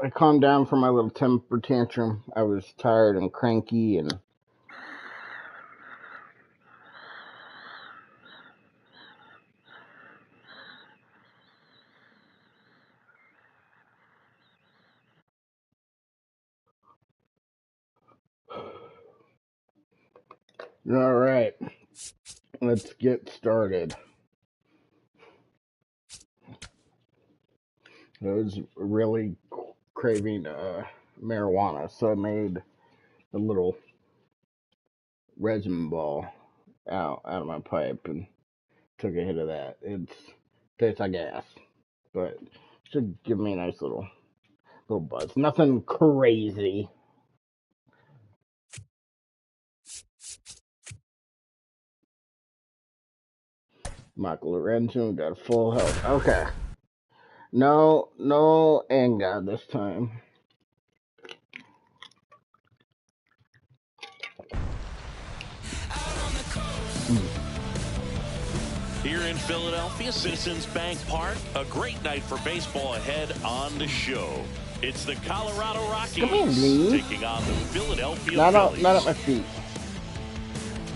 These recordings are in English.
I calmed down from my little temper tantrum. I was tired and cranky and all right. Let's get started. I was really craving marijuana, so I made a little resin ball out of my pipe and took a hit of that. It tastes like gas, but should give me a nice little buzz. Nothing crazy. Michael Lorenzen got full health. Okay. No Anga this time. Here in Philadelphia, Citizens Bank Park, a great night for baseball ahead on the show. It's the Colorado Rockies taking on the Philadelphia Phillies. Not at my feet.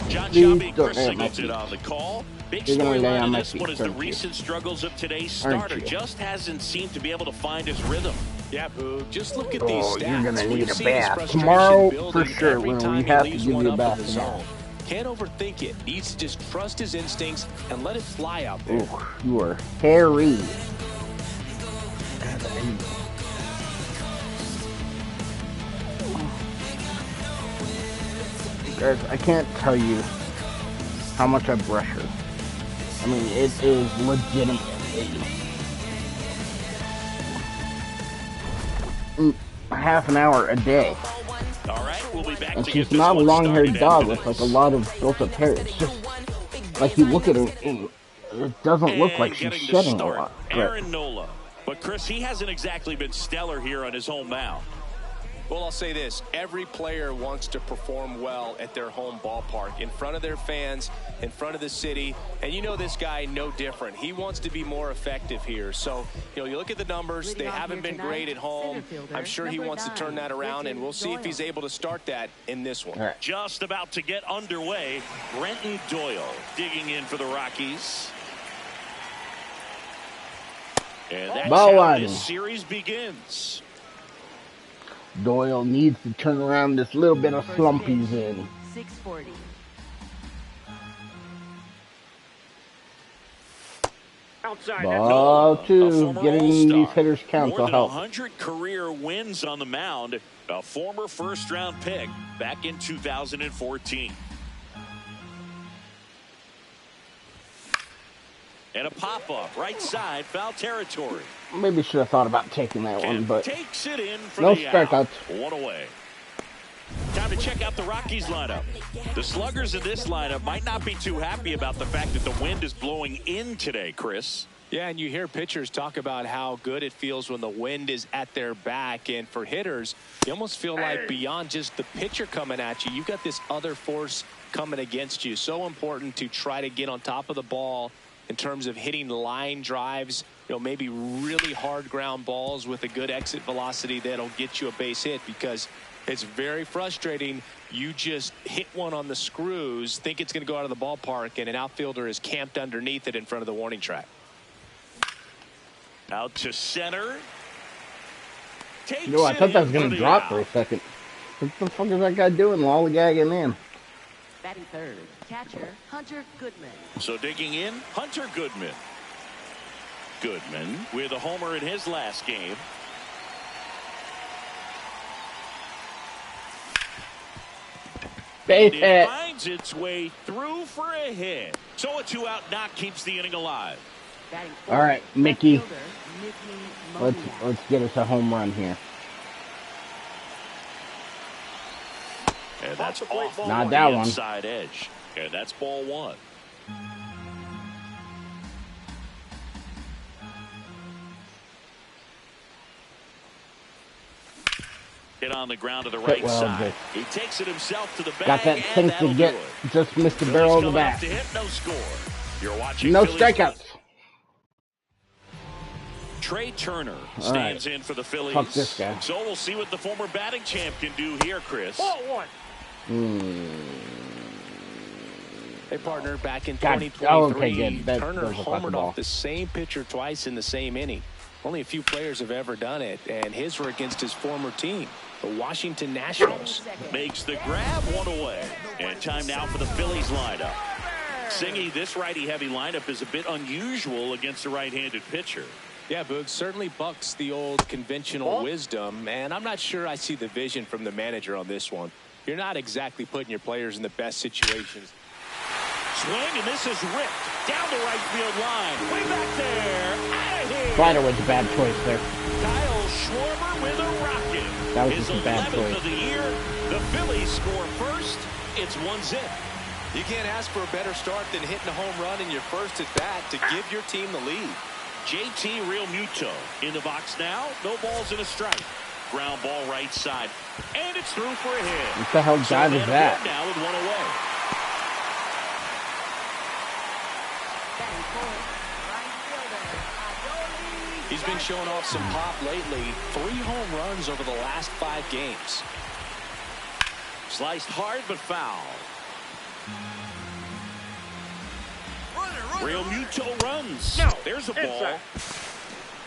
John Shelby, Chris Singleton on the call. Big storyline in this one is the recent struggles of today's starter. Just hasn't seemed to be able to find his rhythm. Yeah, Boo. Just look at these stats. You're gonna need a bath tomorrow for sure. When we have to give you a bath tomorrow. Can't overthink it. Needs to just trust his instincts and let it fly out there. Ooh, you are hairy. Guys, I can't tell you how much I brush her. I mean, it is legitimately half an hour a day. All right, we'll be back. And she's not a long-haired dog with like a lot of built-up hair. It's just like you look at her, and it doesn't look like she's shedding a lot. Aaron Nola, but Chris, he hasn't exactly been stellar here on his home mound. Well, I'll say this. Every player wants to perform well at their home ballpark, in front of their fans, in front of the city. And you know this guy no different. He wants to be more effective here. So, you look at the numbers. They haven't been great at home. I'm sure he wants to turn that around, and we'll see if he's able to start that in this one. Right. Just about to get underway. Brenton Doyle digging in for the Rockies. And that's how this series begins. Doyle needs to turn around this little bit of slump he's in. 640. Ball two, getting these hitters counts will help. More than 100 career wins on the mound. A former first-round pick back in 2014. And a pop-up, right side, foul territory. Maybe should have thought about taking that one, but takes it in for no the strikeouts. Out. One away. Time to check out the Rockies lineup. The sluggers in this lineup might not be too happy about the fact that the wind is blowing in today, Chris. Yeah, and you hear pitchers talk about how good it feels when the wind is at their back. And for hitters, you almost feel like beyond just the pitcher coming at you, you've got this other force coming against you. So important to try to get on top of the ball in terms of hitting line drives, maybe really hard ground balls with a good exit velocity that'll get you a base hit, because it's very frustrating. You just hit one on the screws, think it's going to go out of the ballpark, and an outfielder is camped underneath it in front of the warning track. Out to center. I thought that was going to drop for a second. What the fuck is that guy doing? Lollygagging in. Batting third, catcher Hunter Goodman. So digging in, Hunter Goodman. Goodman with a homer in his last game. Base hit. It finds its way through for a hit. So a 2-out knock keeps the inning alive. All right, Mickey. Let's get us a home run here. And that's off Not the that one. inside edge. And that's ball one. Hit on the ground to the right side. He takes it himself to the bag. Got that thing to get. Just missed the barrel of the bat. No score. You're watching no Phillies. Strikeouts. Trey Turner stands in for the Phillies. Fuck this guy. So we'll see what the former batting champ can do here, Chris. Hey, partner, back in God, 2023, okay, Turner homered off the same pitcher twice in the same inning. Only a few players have ever done it, and his were against his former team, the Washington Nationals. Makes the grab, one away. And time now for the Phillies lineup. Singy, this righty-heavy lineup is a bit unusual against a right-handed pitcher. Yeah, Boog, certainly bucks the old conventional wisdom, and I'm not sure I see the vision from the manager on this one. You're not exactly putting your players in the best situations. Swing, and this is ripped down the right field line. Way back there. Out of here. Slider was a bad choice there. Kyle Schwarber with a rocket. That was just a bad choice. His 11th of the year. The Phillies score first. It's 1-0. You can't ask for a better start than hitting a home run in your first at bat to give your team the lead. JT Realmuto in the box now. No balls and a strike. Ground ball right side. And it's through for a hit. What the hell dive is that? Now with one away. He's been showing off some pop lately. 3 home runs over the last 5 games. Sliced hard but foul. Realmuto runs. No, there's a ball.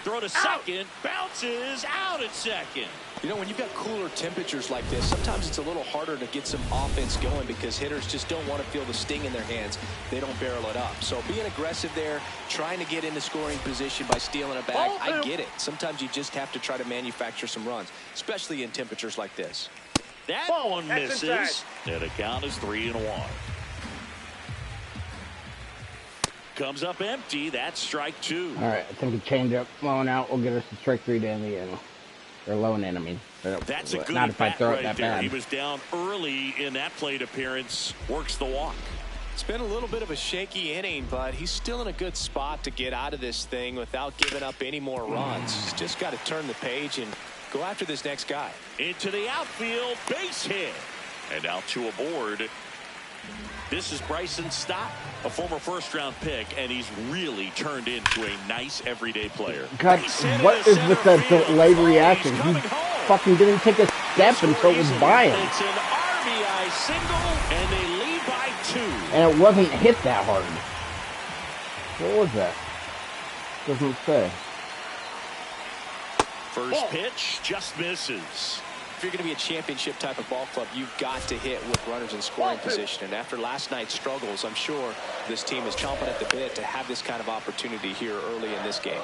Throw to second. Bounces out at second. You know, when you've got cooler temperatures like this, sometimes it's a little harder to get some offense going because hitters just don't want to feel the sting in their hands. They don't barrel it up. So being aggressive there, trying to get into scoring position by stealing a bag, I get it. Sometimes you just have to try to manufacture some runs, especially in temperatures like this. That one misses. And the count is 3-1. Comes up empty. That's strike 2. All right, I think a changeup blowing out will get us to strike 3 down the end. Or low and in, I mean. That's a good not if I throw it that there. bad. He was down early in that plate appearance. Works the walk. It's been a little bit of a shaky inning, but he's still in a good spot to get out of this thing without giving up any more runs. He's just got to turn the page and go after this next guy. Into the outfield, base hit. And out to aboard. This is Bryson Stott, a former first-round pick, and he's really turned into a nice everyday player. God, what is with that delayed reaction? He fucking didn't take a step until it was by him. It's an RBI single, and they lead by 2. And it wasn't hit that hard. What was that? Doesn't say. First pitch just misses. If you're going to be a championship type of ball club, you've got to hit with runners in scoring position. And after last night's struggles, I'm sure this team is chomping at the bit to have this kind of opportunity here early in this game.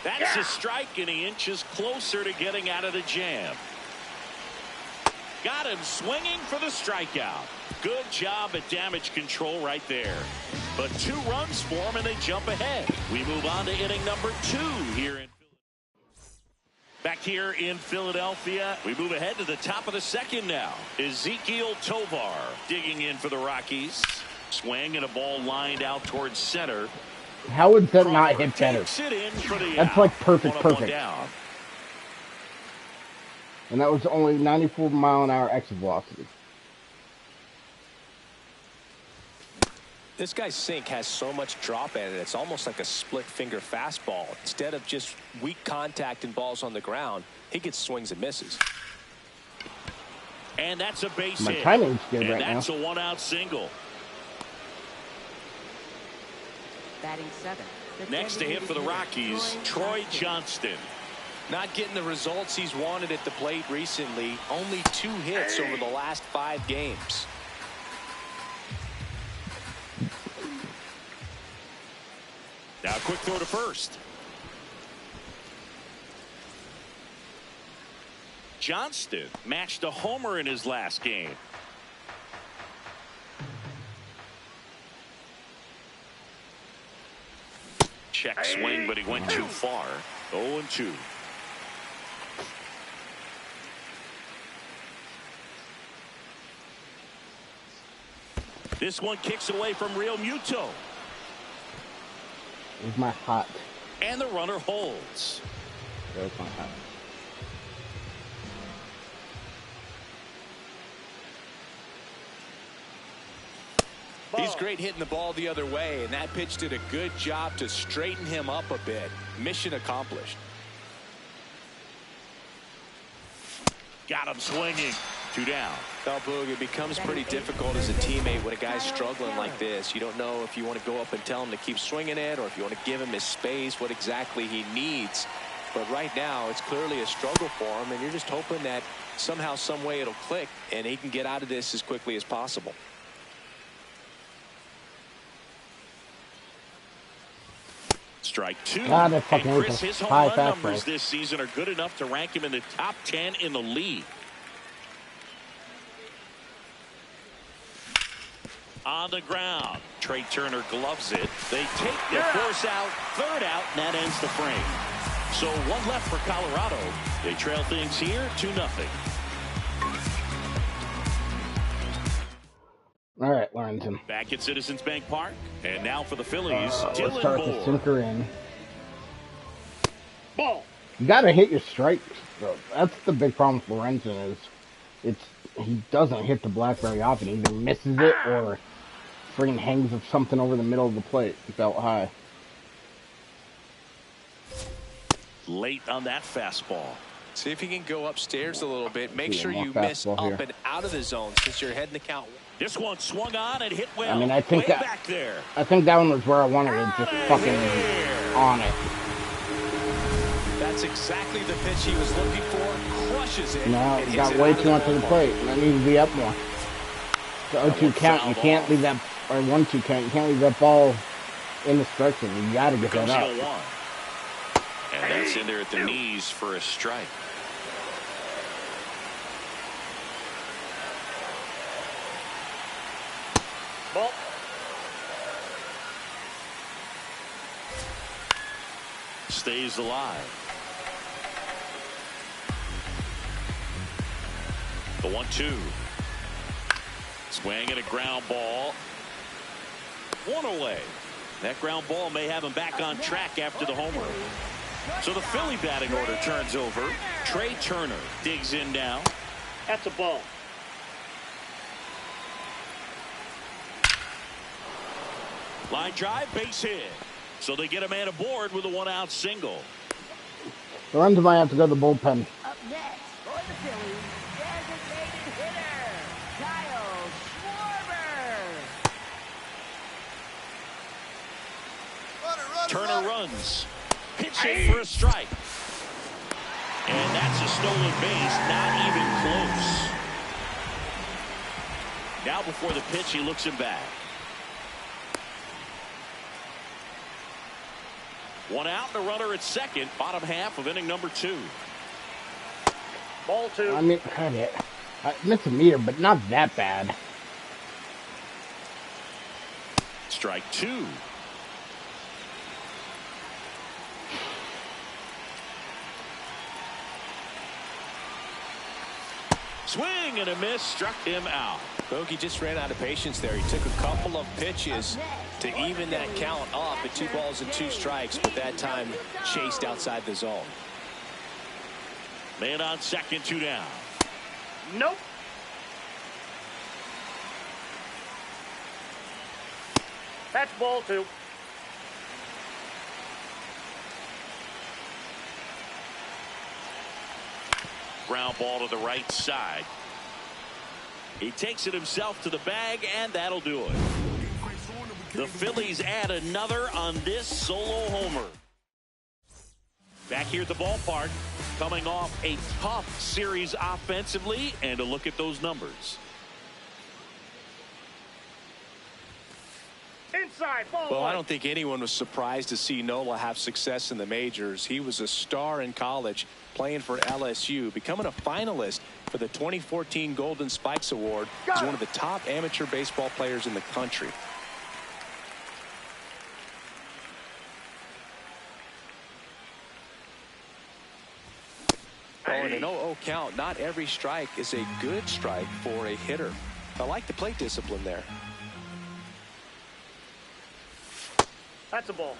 That's a strike, and he inches closer to getting out of the jam. Got him swinging for the strikeout. Good job at damage control right there. But 2 runs for him, and they jump ahead. We move on to inning number 2 here in back here in Philadelphia. We move ahead to the top of the second now. Ezekiel Tovar digging in for the Rockies. Swing and a ball lined out towards center. How would that not hit better? That's like perfect. And that was only 94-mile-an-hour exit velocity. This guy's sink has so much drop in it, it's almost like a split-finger fastball. Instead of just weak contact and balls on the ground, he gets swings and misses. And that's a base My hit. timing's good and right now. That's a 1-out single. Batting 7. Next to hit for the Rockies, Troy Johnston. Not getting the results he's wanted at the plate recently. Only 2 hits over the last 5 games. Now a quick throw to first. Johnston matched a homer in his last game. Check swing, but he went too far. 0-2. This one kicks away from Realmuto. Where's my hot? And the runner holds. There's my hot. He's great hitting the ball the other way, and that pitch did a good job to straighten him up a bit. Mission accomplished. Got him swinging. 2 down. Well, Boog, it becomes pretty difficult as a teammate when a guy's struggling like this. You don't know if you want to go up and tell him to keep swinging it or if you want to give him his space, what exactly he needs. But right now, it's clearly a struggle for him, and you're just hoping that somehow, some way it'll click, and he can get out of this as quickly as possible. Strike 2. God, and Chris, his home run numbers fastball. this season are good enough to rank him in the top 10 in the league. On the ground, Trey Turner gloves it. They take the force out, 3rd out, and that ends the frame. So 1 left for Colorado. They trail things here 2-0. All right, Lorenzen. Back at Citizens Bank Park, and now for the Phillies, Let's Dylan start the Moore. sinker in. Ball. You gotta hit your strikes, though. That's the big problem with Lorenzen is he doesn't hit the black very often. He either misses it or freaking hangs of something over the middle of the plate. Belt high. Late on that fastball. See if you can go upstairs a little bit. Make sure more you miss fastball up here. and out of the zone since you're heading the count. This one swung on and hit well. I mean, I think way that back there. I think that one was where I wanted it, just fucking on it. That's exactly the pitch he was looking for. Crushes it. No, and hits got it way out of too much the of the ballpark. plate. And I need to be up more. The 0-2 count, you foul can't ball. leave that, or 1-2 count, you can't leave that ball in the strike zone. You gotta get Goes that up. 0-1. And that's in there at the knees for a strike. Ball. Stays alive. The 1-2. Swing and a ground ball. 1 away. That ground ball may have him back on track after the homer. So the Philly batting order turns over. Trey Turner digs in now. That's a ball. Line drive, base hit. So they get a man aboard with a 1-out single. Lorenzen might have to go to the bullpen. Up next for the Phillies, designated hitter, Kyle Schwarber. Turner runs. Pitching for a strike. And that's a stolen base, not even close. Now before the pitch, he looks him back. 1 out and a runner at second, bottom half of inning number 2. Ball 2. I mean, I missed a meter, but not that bad. Strike 2. Swing and a miss, struck him out. Bogey just ran out of patience there. He took a couple of pitches to even that count up at 2 balls and 2 strikes, but that time chased outside the zone. Man on second, 2 down. Nope. That's ball 2. Ground ball to the right side. He takes it himself to the bag, and that'll do it. The Phillies add another on this solo homer. Back here at the ballpark, coming off a tough series offensively, and a look at those numbers. Inside, ball Well, 1. I don't think anyone was surprised to see Nola have success in the majors. He was a star in college, playing for LSU, becoming a finalist for the 2014 Golden Spikes Award. He's one of the top amateur baseball players in the country. Oh, and an 0-0 count. Not every strike is a good strike for a hitter. I like the plate discipline there. That's a ball.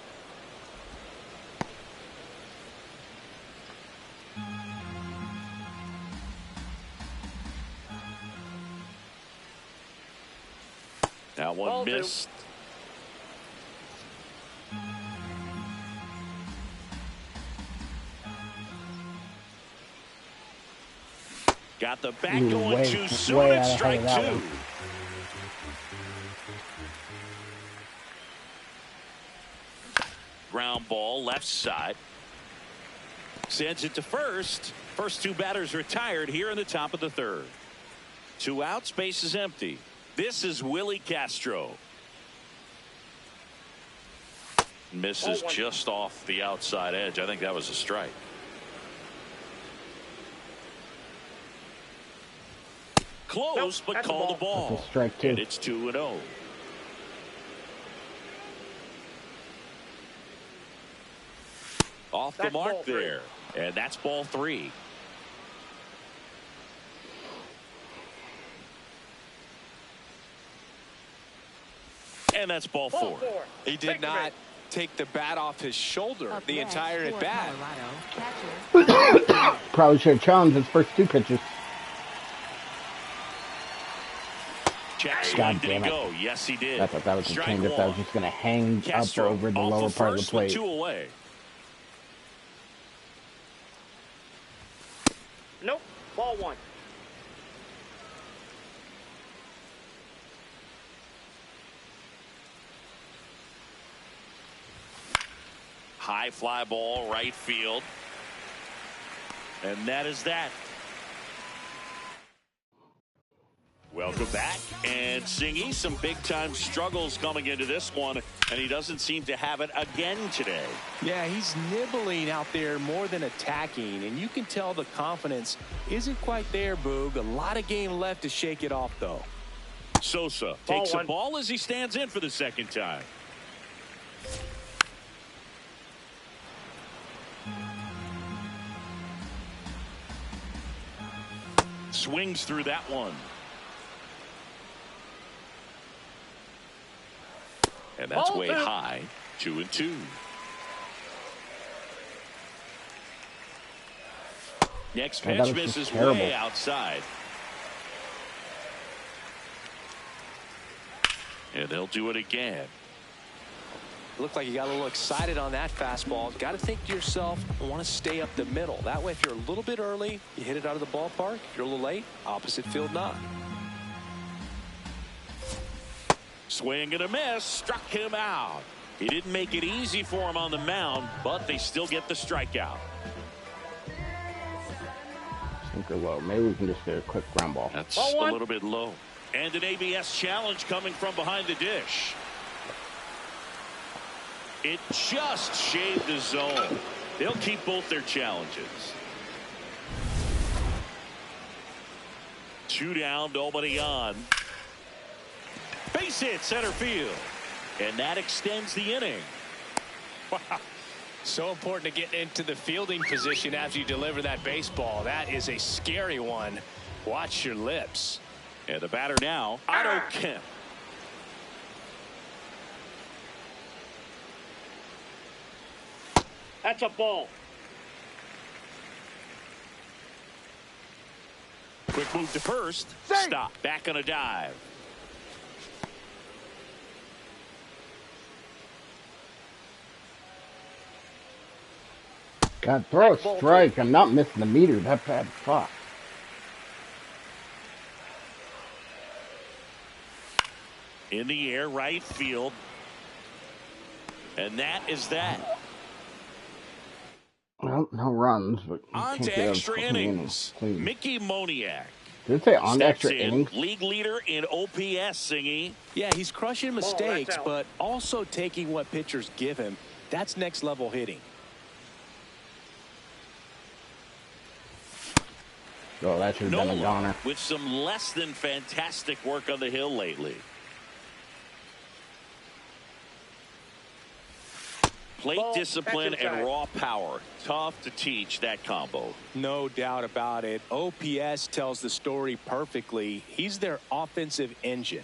That one Ball missed. Got the bat going too soon. It's strike two. Ground ball left side. Sends it to first. First two batters retired here in the top of the third. 2 outs, base is empty. This is Willie Castro. Misses just off the outside edge. I think that was a strike. Close, but call the ball. That's a strike too. And it's 2-0. Off the mark there. And that's ball 3. And that's ball 4. He did not take the bat off his shoulder the entire at bat. Probably should have challenged his first 2 pitches. God damn it. Go. Yes, he did. I thought that was a changeup that was just going to hang Castro up over the lower part of the plate. 2 away. Nope. Ball 1. High fly ball, right field. And that is that. Welcome back. And Singy, some big-time struggles coming into this one, and he doesn't seem to have it again today. Yeah, he's nibbling out there more than attacking, and you can tell the confidence isn't quite there, Boog. A lot of game left to shake it off, though. Sosa takes a ball as he stands in for the second time. Swings through that one. And that's way high. 2-2. Next pitch misses way outside. And they'll do it again. Looked like you got a little excited on that fastball. Got to think to yourself, I want to stay up the middle. That way, if you're a little bit early, you hit it out of the ballpark. If you're a little late, opposite field not. Swing and a miss. Struck him out. He didn't make it easy for him on the mound, but they still get the strikeout. Sinker low. Maybe we can just get a quick ground ball. That's a little bit low. And an ABS challenge coming from behind the dish. It just shaved the zone. They'll keep both their challenges. 2 down, nobody on. Base hit center field. And that extends the inning. Wow. So important to get into the fielding position after you deliver that baseball. That is a scary one. Watch your lips. And the batter now, Otto Kemp. That's a ball. Quick move to first. Stop. Back on a dive. God, throw a strike. I'm not missing the meter. That bad. Fuck. In the air, right field. And that is that. Well, no runs, but on to extra innings. Mickey Moniak. Did it say on to extra innings? League leader in OPS, Singy. Yeah, he's crushing mistakes, but also taking what pitchers give him. That's next level hitting. Oh, that should have been a goner. With some less than fantastic work on the hill lately. Plate discipline and raw power. Tough to teach that combo. No doubt about it. OPS tells the story perfectly. He's their offensive engine.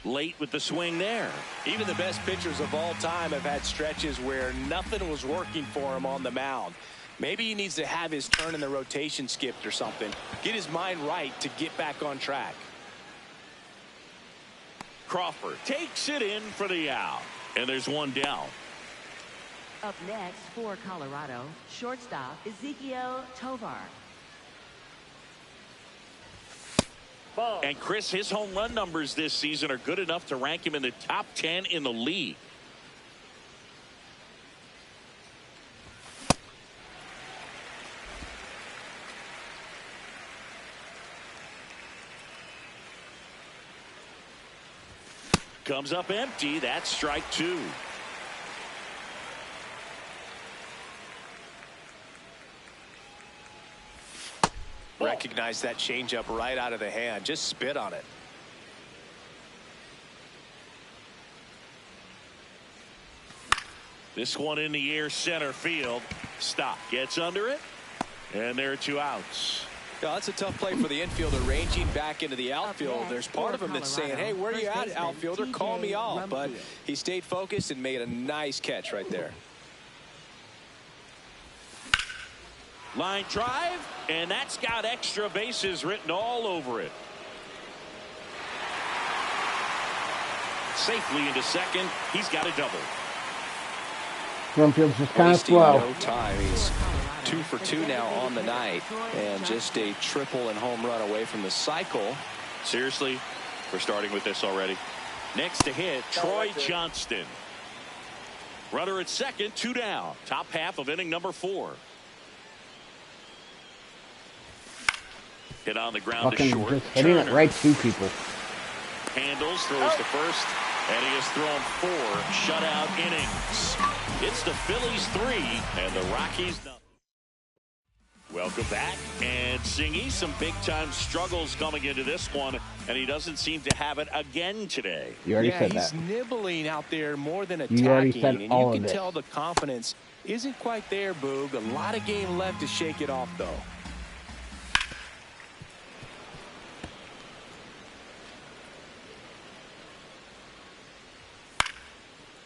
Late with the swing there. Even the best pitchers of all time have had stretches where nothing was working for him on the mound. Maybe he needs to have his turn in the rotation skipped or something. Get his mind right to get back on track. Crawford takes it in for the out. And there's one down. Up next for Colorado, shortstop Ezekiel Tovar. Ball. And Chris, his home run numbers this season are good enough to rank him in the top 10 in the league. Comes up empty. That's strike 2. Recognize that changeup right out of the hand. Just spit on it. This one in the air, center field. Stop. Gets under it. And there are 2 outs. Yeah, that's a tough play for the infielder, ranging back into the outfield. There's part of him that's saying, hey, where are you at, outfielder? Call me off. But he stayed focused and made a nice catch right there. Line drive, and that's got extra bases written all over it. Safely into second. He's got a double. Drumfield's just kind of slow. No time. He's 2 for 2 now on the night, and just a triple and home run away from the cycle. Seriously, we're starting with this already. Next to hit, Troy Johnston. Runner at second, 2 down. Top half of inning number 4. Hit on the ground to short. Just hitting it right to people. Handles, throws to first, and he has thrown 4 shutout innings. It's the Phillies 3 and the Rockies nothing. Welcome back, and Singy, some big-time struggles coming into this one, and he doesn't seem to have it again today. You already said he's that. Nibbling out there more than You already attacking, said and all you of can it. tell the confidence isn't quite there, Boog. A lot of game left to shake it off, though.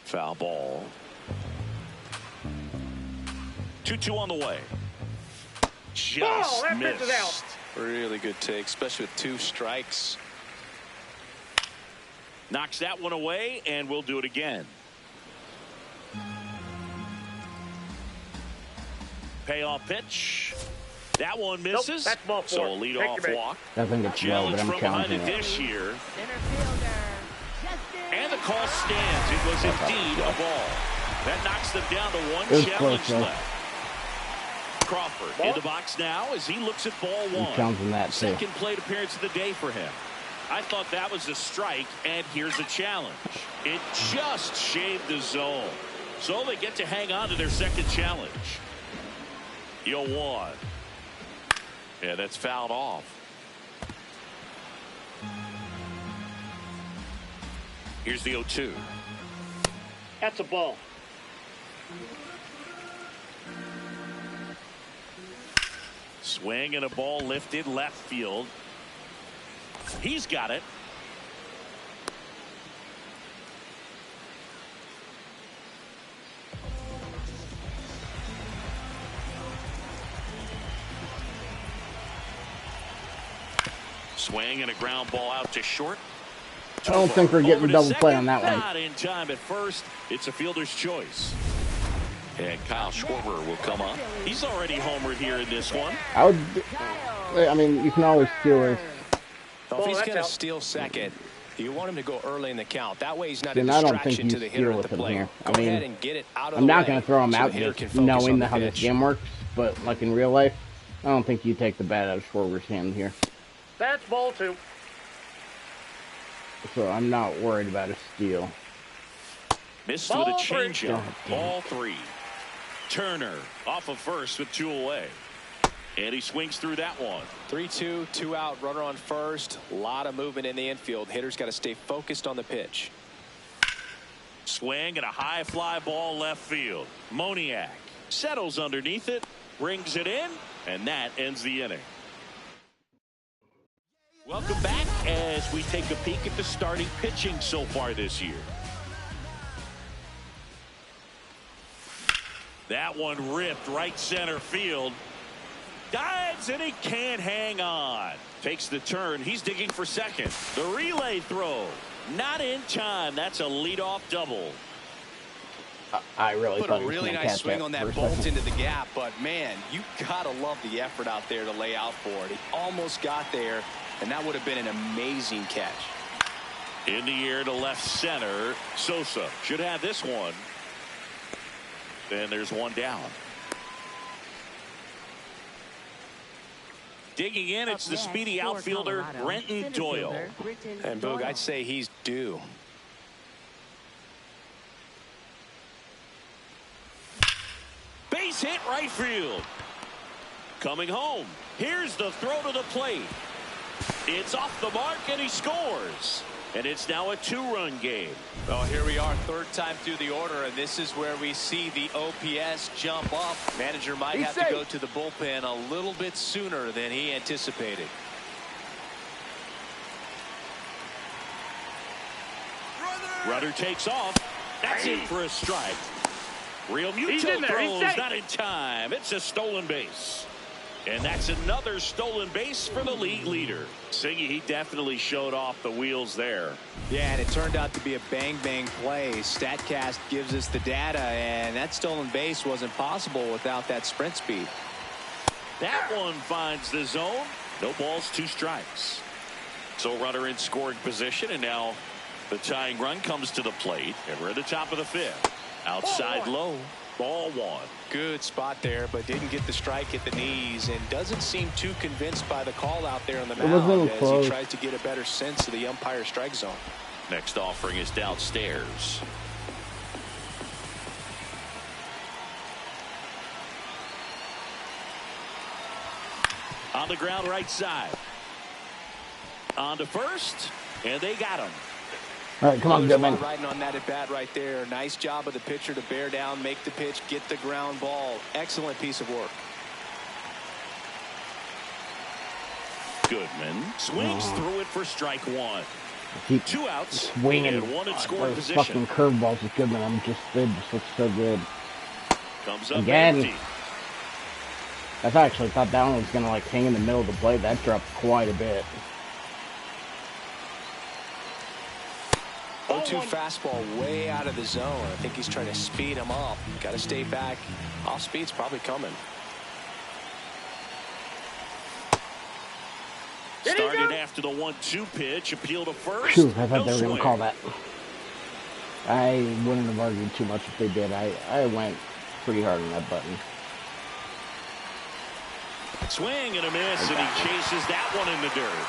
Foul ball. 2-2 on the way. Just that pitch is missed. out. Really good take, especially with 2 strikes. Knocks that one away, and we'll do it again. Payoff pitch. That one misses. Nope, that's ball 4. So a leadoff walk. I think it's low, Challenge but I'm from behind counting the it. dish here. Center fielder Justin. And the call stands. It was indeed a ball. That knocks them down to 1 It was challenge close, left. Crawford in the box now as he looks at ball 1. I'm counting that, too. Second plate appearance of the day for him. I thought that was a strike, and here's a challenge. It just shaved the zone. So they get to hang on to their second challenge. 0-1. Yeah, that's fouled off. Here's the 0-2. That's a ball. Swing and a ball lifted left field. He's got it. Swing and a ground ball out to short. I don't think we're getting Over to double play second. on that one. Not in time at first. It's a fielder's choice. And Kyle Schwarber will come up. He's already homered here in this one. I mean, you can always steal it. Well, if he's that's going to out. steal second, you want him to go early in the count. That way he's not Then a I don't think distraction you to the hitter steal at with the him plate. here. Go I mean, ahead and get it out of I'm the not way going to throw him so out the hitter just can focus knowing on the how this pitch. game works. But, like, in real life, I don't think you take the bat out of Schwarber's hand here. That's ball 2. So I'm not worried about a steal. Missed Ball with a 3. changeup. Ball 3. Turner off of first with 2 away. And he swings through that one. 3-2, 2 out, runner on first. A lot of movement in the infield. Hitter's got to stay focused on the pitch. Swing and a high fly ball left field. Moniak settles underneath it, brings it in, and that ends the inning. Welcome back as we take a peek at the starting pitching so far this year. That one ripped right center field. Dives and he can't hang on. Takes the turn. He's digging for second. The relay throw. Not in time. That's a leadoff double. I really Put thought a he was really gonna nice catch swing that on that for a bolt second. into the gap, but man, you gotta love the effort out there to lay out for it. He almost got there, and that would have been an amazing catch. In the air to left center. Sosa should have this one. And there's one down. Digging in, it's the speedy outfielder, Renton Doyle. And Boog, I'd say he's due. Base hit right field. Coming home. Here's the throw to the plate. It's off the mark and he scores. And it's now a 2-run game. Well, here we are, third time through the order, and this is where we see the OPS jump up. Manager might have to go to the bullpen a little bit sooner than he anticipated. Rudder takes off. That's in for a strike. Real Muto throws not in time. It's a stolen base. And that's another stolen base for the league leader. Singy, he definitely showed off the wheels there. Yeah, and it turned out to be a bang-bang play. StatCast gives us the data, and that stolen base wasn't possible without that sprint speed. That one finds the zone. No balls, 2 strikes. So runner in scoring position, and now the tying run comes to the plate, and we're at the top of the 5th. Outside low, ball 1. Good spot there, but didn't get the strike at the knees, and doesn't seem too convinced by the call out there on the mound as he tries to get a better sense of the umpire strike zone. Next offering is downstairs. On the ground right side. On to first, and they got him. All right, come on, Goodman. Riding on that at bat right there. Nice job of the pitcher to bear down, make the pitch, get the ground ball. Excellent piece of work. Goodman swings through it for strike 1. Keep 2 outs, swinging and 1 in scoring those position. fucking curveballs with Goodman. They just look so good. Comes up Again. empty. I actually thought that one was gonna like hang in the middle of the plate. That dropped quite a bit. 0-2 fastball way out of the zone. I think he's trying to speed him up. Got to stay back. Off speed's probably coming. Started after the 1-2 pitch. Appeal to first. Phew, I thought No they were swing. gonna call that. I wouldn't have argued too much if they did. I went pretty hard on that button. Swing and a miss, and he chases that one in the dirt.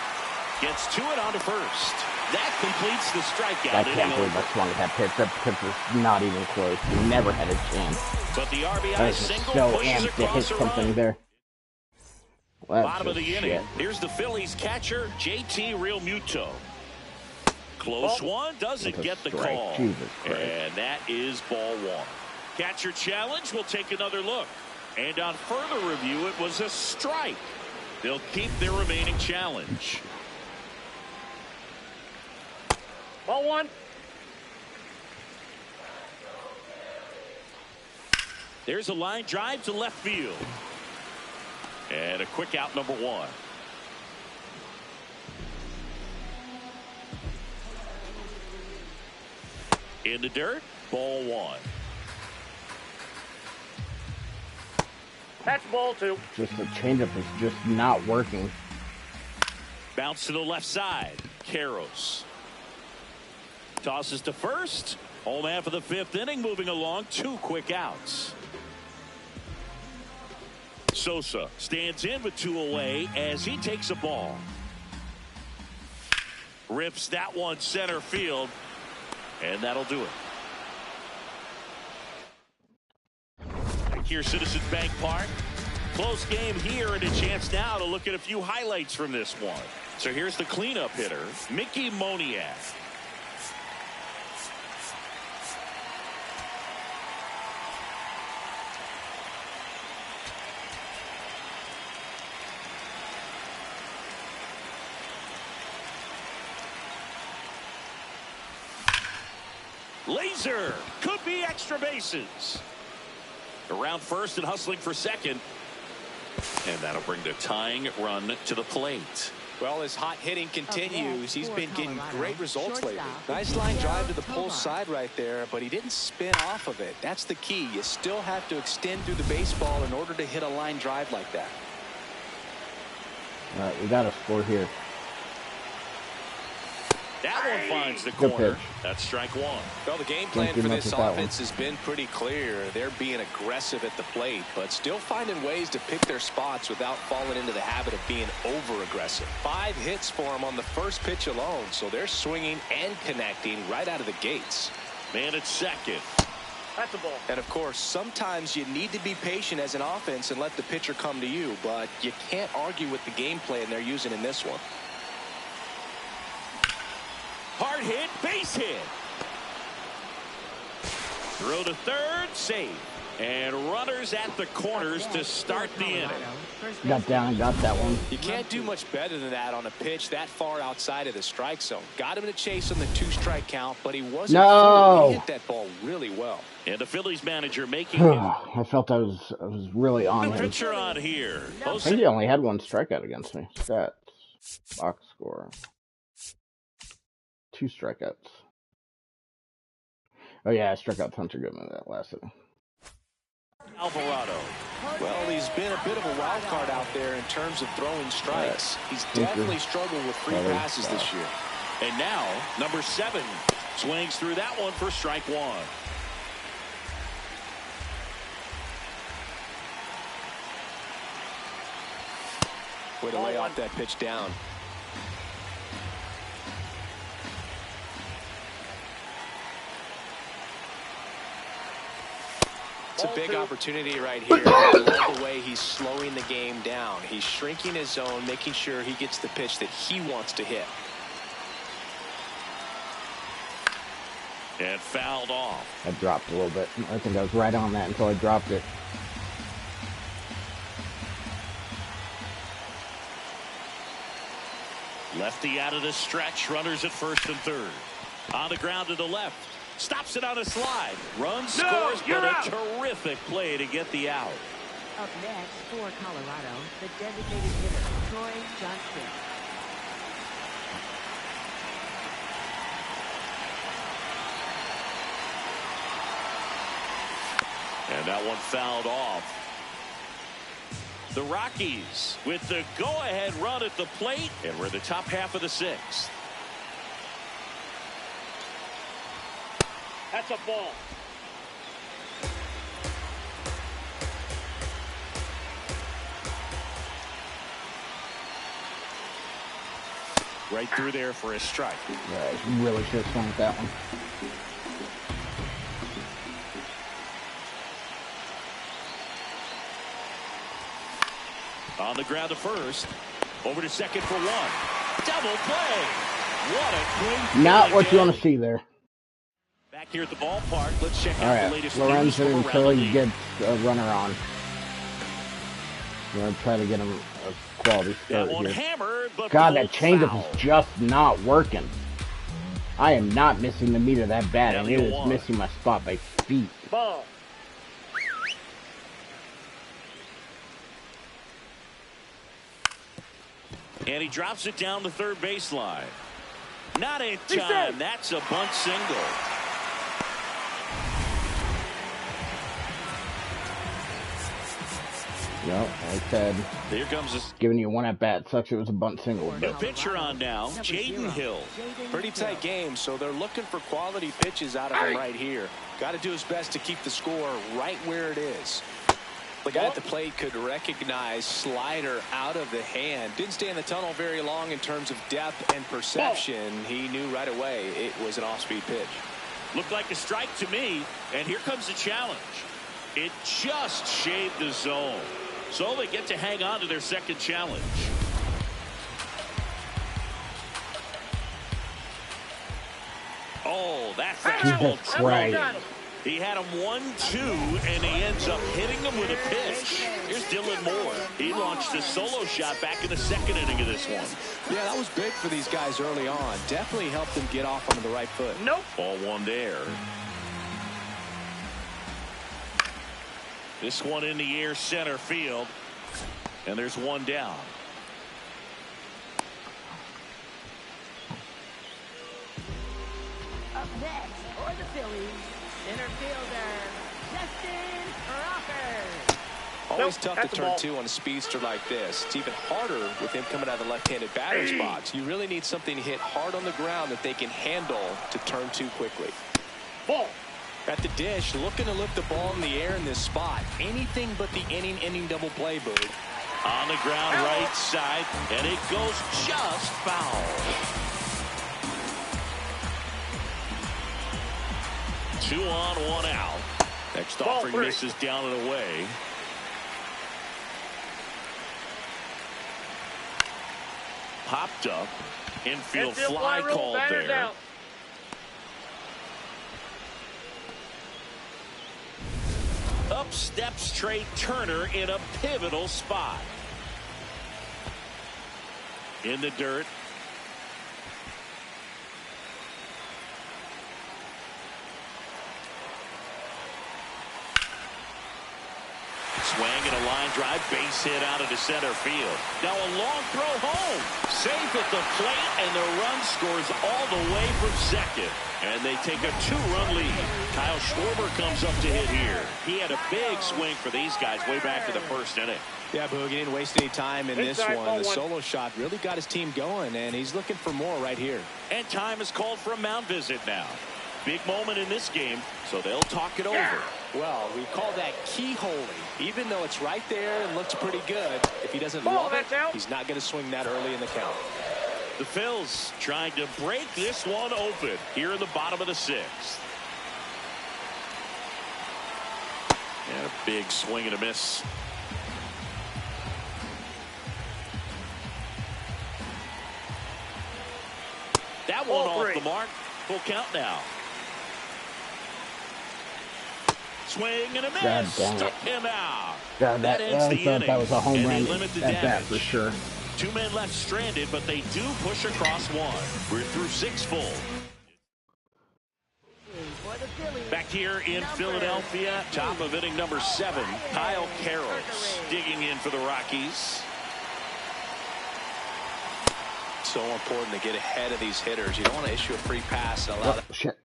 Gets to it onto first. That completes the strikeout. I can't believe I swung at that pitch. That pitch was not even close. He never had a chance. But the I RBI was just single so pushes amped to hit across the something run. there. Well, Bottom of the shit. inning. Here's the Phillies catcher, JT Realmuto. Close one, doesn't That's a get the strike. call. Jesus Christ. And that is ball 1. Catcher challenge. We'll take another look. And on further review, it was a strike. They'll keep their remaining challenge. Ball 1. There's a line drive to left field. And a quick out, number 1. In the dirt, ball 1. That's ball 2. Just the changeup is just not working. Bounce to the left side. Karros tosses to first. Home half of the 5th inning, moving along. 2 quick outs. Sosa stands in with 2 away as he takes a ball. Rips that one center field, and that'll do it. Here, Citizens Bank Park. Close game here, and a chance now to look at a few highlights from this one. So here's the cleanup hitter, Mickey Moniak. Laser could be extra bases. Around first and hustling for second. And that'll bring the tying run to the plate. Well, as hot hitting continues, he's been getting great results lately. Nice line drive to the pull side right there, but he didn't spin off of it. That's the key. You still have to extend through the baseball in order to hit a line drive like that. All right, we got a score here. That one finds the corner. That's strike one. Well, the game plan for this offense has been pretty clear. They're being aggressive at the plate, but still finding ways to pick their spots without falling into the habit of being over-aggressive. 5 hits for them on the first pitch alone, so they're swinging and connecting right out of the gates. Man at second. That's a ball. And, of course, sometimes you need to be patient as an offense and let the pitcher come to you, but you can't argue with the game plan they're using in this one. Hard hit, base hit. Throw to third, safe. And runners at the corners to start the inning. Got down and got that one. You can't do much better than that on a pitch that far outside of the strike zone. Got him to chase on the 2-strike count, but he wasn't. No. He hit that ball really well. And the Phillies manager making I felt I was really on the him. pitcher on here. I think he only had 1 strikeout against me. Stats. Box score. 2 strikeouts. Oh yeah, I struck out Hunter Goodman that last inning. Alvarado. Well, he's been a bit of a wild card out there in terms of throwing strikes. He's definitely struggled with free passes this year. And now, number 7 swings through that one for strike one. Way to lay off that pitch down. It's a big opportunity right here. I love the way he's slowing the game down. He's shrinking his zone, making sure he gets the pitch that he wants to hit. And fouled off. I dropped a little bit. I think I was right on that until I dropped it. Lefty out of the stretch. Runners at first and third. On the ground to the left. Stops it on a slide. Runs, scores, but a terrific play to get the out. Up next for Colorado, the designated hitter, Troy Johnston. And that one fouled off. The Rockies with the go-ahead run at the plate, and we're in the top half of the 6th. That's a ball. Right through there for a strike. Yeah, I really should have swung at that one. On the ground to first. Over to second for 1. Double play. What a clean. Not what you want to see there. Back here at the ballpark, let's check All out right, the latest Lorenzen news from around until the he league. gets a runner on. We're going to try to get him a quality That start one here. hammered, but God, that changeup foul. is just not working. I am not missing the meat of that bat, and it is one. missing my spot by feet. Ball. And he drops it down the third baseline. Not in He's time. safe. That's a bunt single. Yep, I said, Here comes this. giving you one at bat sucks. It was a bunt single. The But pitcher on now, Jaden Hill. Pretty tight game, so they're looking for quality pitches out of him right here. Got to do his best to keep the score right where it is. The guy at the plate could recognize slider out of the hand. Didn't stay in the tunnel very long in terms of depth and perception. He knew right away it was an off-speed pitch. Looked like a strike to me, and here comes the challenge. It just shaved the zone. So they get to hang on to their second challenge. Oh, that fastball Jesus Christ. He had him 1-2, and he ends up hitting him with a pitch. Here's Dylan Moore. He launched a solo shot back in the second inning of this one. Yeah, that was big for these guys early on. Definitely helped them get off onto the right foot. Nope. Ball one there. This one in the air center field. And there's one down. Next, for the Phillies, center fielder, Justin Crawford. Always Nope, tough to that's the turn ball. to on a speedster like this. It's even harder with him coming out of the left-handed batter's box. You really need something to hit hard on the ground that they can handle to turn to quickly. Ball. At the dish, looking to lift the ball in the air in this spot. Anything but the inning double play, Boog. On the ground, right side, and it goes just foul. 2 on, 1 out. Next Ball offering 3. misses down and away. Popped up. Infield fly rule, called batter's there. out. Up steps Trey Turner in a pivotal spot. In the dirt. Swing and a line drive, base hit out into center field. Now a long throw home. Safe at the plate, and the run scores all the way from second. And they take a 2-run lead. Kyle Schwarber comes up to hit here. He had a big swing for these guys way back to the first inning. Yeah, Boog, he didn't waste any time in this Inside, one. ball The 1. solo shot really got his team going, and he's looking for more right here. And time is called for a mound visit now. Big moment in this game, so they'll talk it over. Well, we call that keyholing. Even though it's right there and looks pretty good, if he doesn't Ball, love it, that's out. he's not going to swing that early in the count. The Phils trying to break this one open here in the bottom of the 6th. And a big swing and a miss. That one Ball off 3. the mark. Full count now. Swing and a miss. God dang it. Struck him out. God, That ends I the thought inning. that was a home And they run limit the at bat damage. for sure. 2 men left stranded, but they do push across 1. We're through 6 full. For the Phillies, Back here in number Philadelphia, top of inning number 7, Kyle Carroll Turner. digging in for the Rockies. So important to get ahead of these hitters. You don't want to issue a free pass and allow Oh, shit.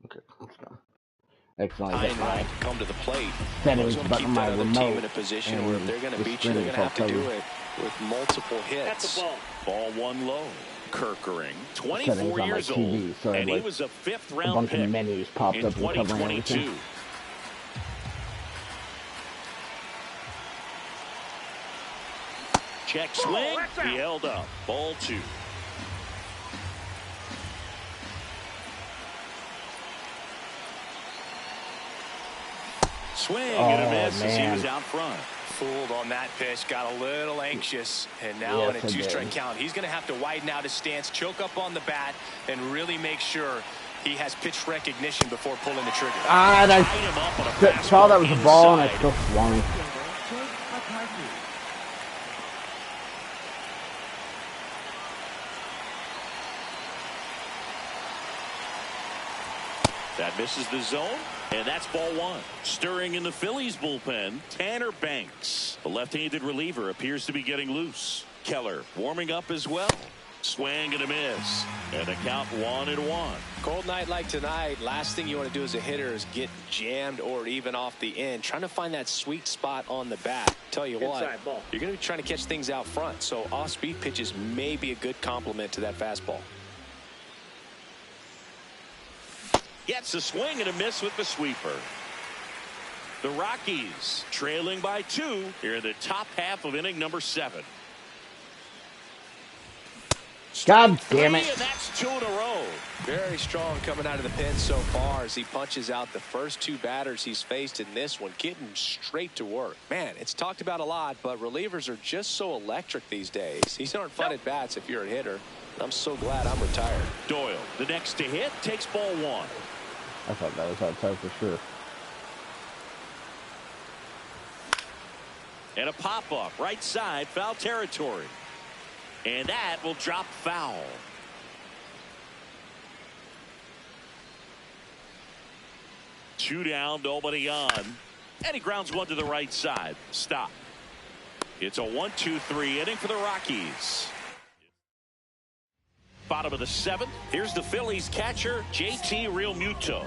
Okay, that's done. Excellent hit right by to come to the plate. settings, Those but keep my that other team remote in a position and where if they're going to the beat you, they're screen going to have to do is it with multiple That's hits. the ball. Ball 1 low. Kirkering, settings 24 on my years TV, old, so and he like was a 5th a round bunch pick of menus popped in up and covering 2022. everything. Check swing. that's out. He held up. Ball 2. Swing and a Oh, miss as he man. was out front. Fooled on that pitch, got a little anxious, and now Yes, in a I 2-strike did. count, he's going to have to widen out his stance, choke up on the bat, and really make sure he has pitch recognition before pulling the trigger. Ah, Tied him up on a saw that was a ball and I inside. still swung. Jake McCarthy. That misses the zone, and that's ball 1. Stirring in the Phillies bullpen, Tanner Banks. The left-handed reliever appears to be getting loose. Keller warming up as well. Swing and a miss. And a count 1-1. Cold night like tonight, last thing you want to do as a hitter is get jammed or even off the end. Trying to find that sweet spot on the bat. Tell you what, Inside ball. you're going to be trying to catch things out front, so off-speed pitches may be a good complement to that fastball. Gets a swing and a miss with the sweeper. The Rockies trailing by 2 here in the top half of inning number 7. God damn it. And that's 2 in a row. Very strong coming out of the pen so far as he punches out the first 2 batters he's faced in this one, getting straight to work. Man, it's talked about a lot, but relievers are just so electric these days. These aren't fun at bats if you're a hitter. I'm so glad I'm retired. Doyle, the next to hit, takes ball 1. I thought that was outside for sure. And a pop-up, right side, foul territory. And that will drop foul. Two down, nobody on. And he grounds one to the right side. Stop. It's a 1-2-3 inning for the Rockies. Bottom of the 7th. Here's the Phillies catcher, JT Realmuto.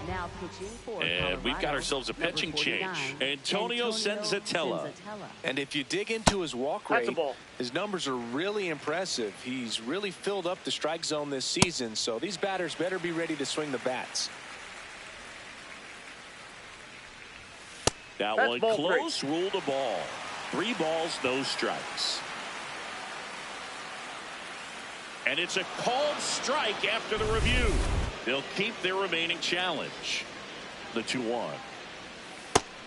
Now pitching for And we've got ourselves a pitching change. Antonio Senzatella. And if you dig into his walk That's a rate, ball. his numbers are really impressive. He's really filled up the strike zone this season, so these batters better be ready to swing the bats. That That's one ball close, ruled a ball. 3 balls, no strikes. And it's a called strike after the review. They'll keep their remaining challenge. The 2-1.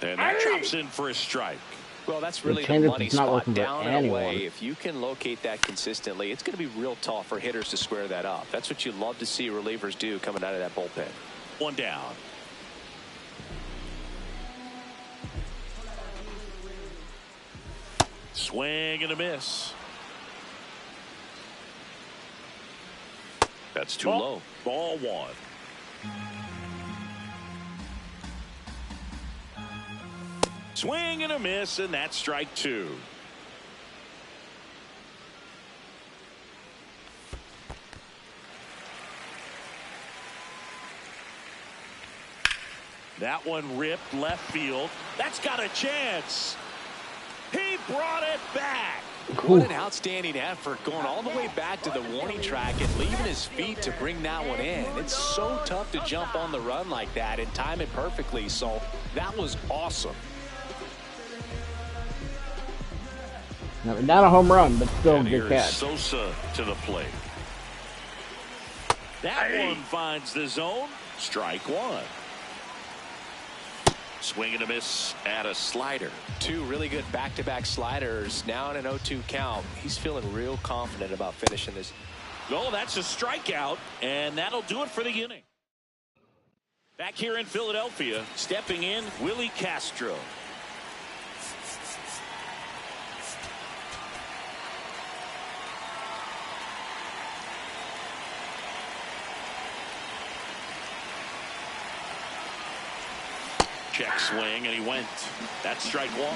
And that drops in for a strike. Well, that's really the money spot, down and away. If you can locate that consistently, it's going to be real tough for hitters to square that up. That's what you love to see relievers do coming out of that bullpen. 1 down. Swing and a miss. That's too low. Ball 1. Swing and a miss, and that's strike 2. That one ripped left field. That's got a chance. He brought it back. What an outstanding effort, going all the way back to the warning track and leaving his feet to bring that one in. It's so tough to jump on the run like that and time it perfectly, so that was awesome. Not a home run, but still a good catch. Sosa to the plate. That one finds the zone. Strike 1. Swing and a miss at a slider. 2 really good back-to-back sliders. Now in an 0-2 count. He's feeling real confident about finishing this. Oh, that's a strikeout, and that'll do it for the inning. Back here in Philadelphia, stepping in, Willie Castro. Check swing, and he went. That's strike 1.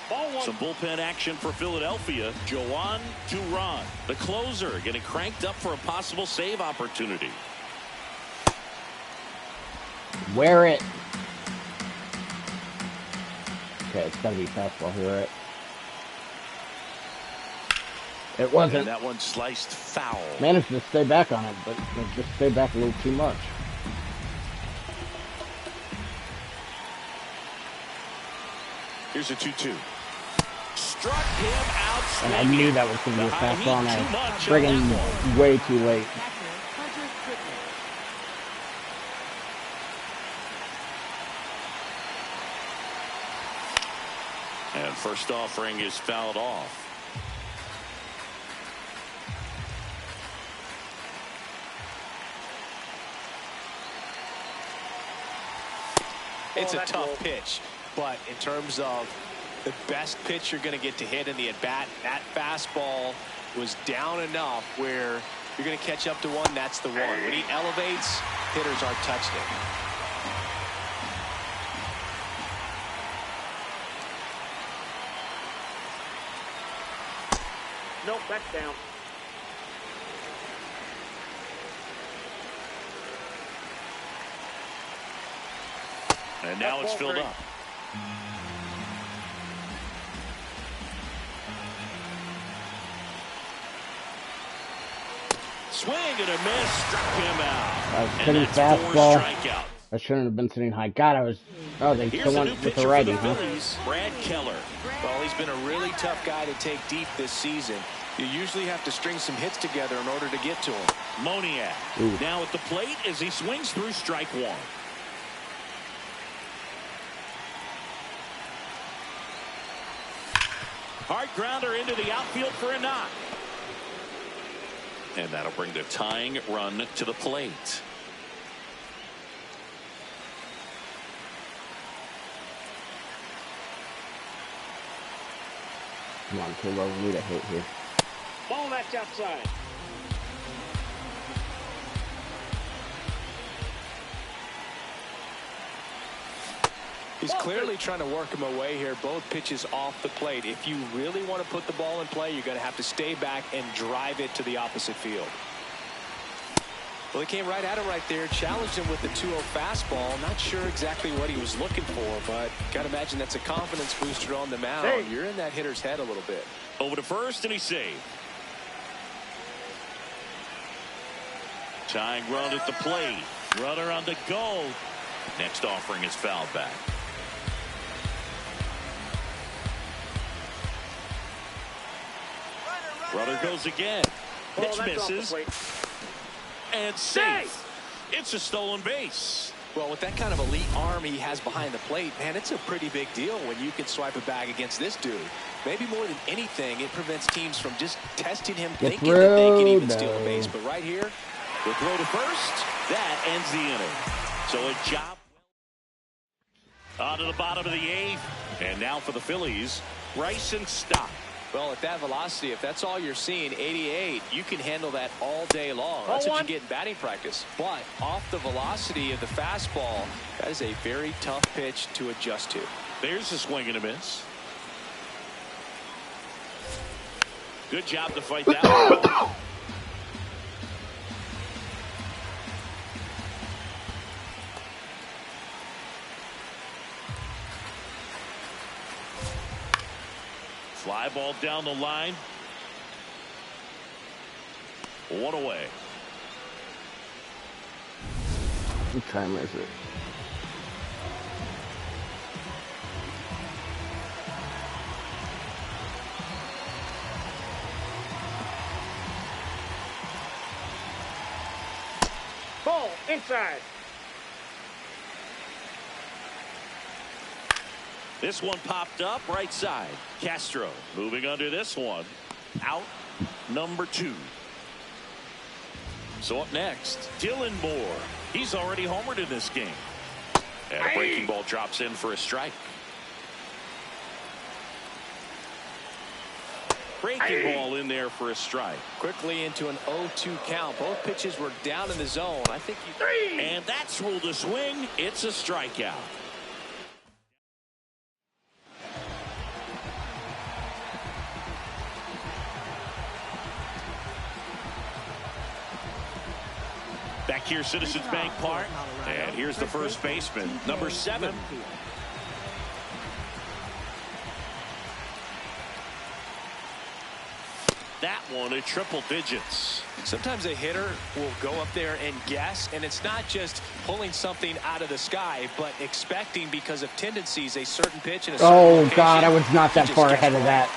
Ball 1. Some bullpen action for Philadelphia. Joan Duran, the closer, getting cranked up for a possible save opportunity. Wear it. Okay, it's gotta be fastball here, right? It wasn't. And that one sliced foul. Managed to stay back on it, but it just stayed back a little too much. Here's a 2-2. Struck him out swinging. And I knew that was going to be a fastball, and I friggin' way too late. And first offering is fouled off. It's a tough pitch, but in terms of the best pitch you're going to get to hit in the at-bat, that fastball was down enough where you're going to catch up to one. That's the one. When he elevates, hitters aren't touching it. Nope, that's down. And now it's filled up. Swing and a miss, struck him out. I was sitting fastball. I shouldn't have been sitting high. God, I was. Oh, they still went with the righty, huh? Brad Keller. Well, he's been a really tough guy to take deep this season. You usually have to string some hits together in order to get to him. Moniak now at the plate as he swings through strike 1. Hard grounder into the outfield for a knock. And that'll bring the tying run to the plate. Come on, Kilo, we need a hit here. Ball, that's outside. He's clearly trying to work him away here. Both pitches off the plate. If you really want to put the ball in play, you're going to have to stay back and drive it to the opposite field. Well, he came right at him right there, challenged him with the 2-0 fastball. Not sure exactly what he was looking for, but got to imagine that's a confidence booster on the mound. Hey. You're in that hitter's head a little bit. Over to first, and he's saved. Tying run at the plate. Runner on the go. Next offering is fouled back. Runner goes again. Pitch misses. And safe. It's a stolen base. Well, with that kind of elite arm he has behind the plate, man, it's a pretty big deal when you can swipe a bag against this dude. Maybe more than anything, it prevents teams from just testing him, thinking that they can even steal a base. But right here, the throw to first. That ends the inning. So a job. On to the bottom of the 8th. And now for the Phillies, Rice and Stock. well, at that velocity, if that's all you're seeing, 88, you can handle that all day long. That's what you get in batting practice. But off the velocity of the fastball, that is a very tough pitch to adjust to. There's a swing and a miss. Good job to fight that one. Fly ball down the line. One away. What time is it? Ball inside. This one popped up right side. Castro moving under this one. Out number 2. So up next, Dylan Moore. He's already homered in this game. And a breaking ball drops in for a strike. Breaking ball in there for a strike. Quickly into an 0-2 count. Both pitches were down in the zone. I think and that's ruled a swing. It's a strikeout. Back here, Citizens Bank Park. And here's the first baseman, number 7. That one at triple digits. sometimes a hitter will go up there and guess, and it's not just pulling something out of the sky, but expecting, because of tendencies, a certain pitch in a certain location. God, I was not that far ahead of that.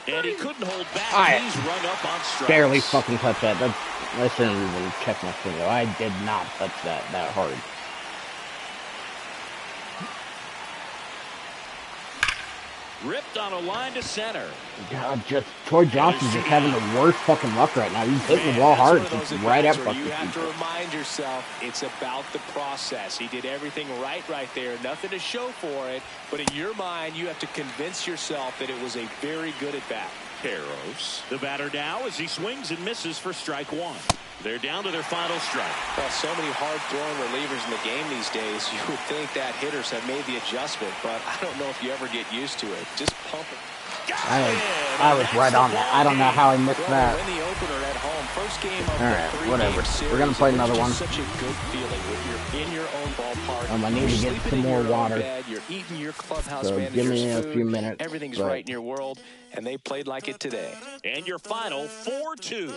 And he couldn't hold back. He's rung up on strikes. Barely fucking touched that. I shouldn't even check my finger. I did not touch that hard. Ripped on a line to center. God, Troy Johnson's just having the worst fucking luck right now. He's hitting the ball hard. It's right at fucking You have to remind yourself it's about the process. He did everything right there. Nothing to show for it. But in your mind, you have to convince yourself that it was a very good at bat. Carros, the batter now, as he swings and misses for strike 1. They're down to their final strike. Well, so many hard-throwing relievers in the game these days, you would think that hitters have made the adjustment, but I don't know if you ever get used to it. Just pump it. I was right on that. I don't know how I missed that. Win the opener at home. First game of the Alright, 3-game whatever. series. We're gonna play another one. Such a good feeling when you're in your own ballpark. I need to get some more water. You're eating your clubhouse So manager's give me a food. few minutes. Everything's right in your world, and they played like it today. And your final 4-2.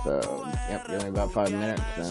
So, yep, give me about 5 minutes. And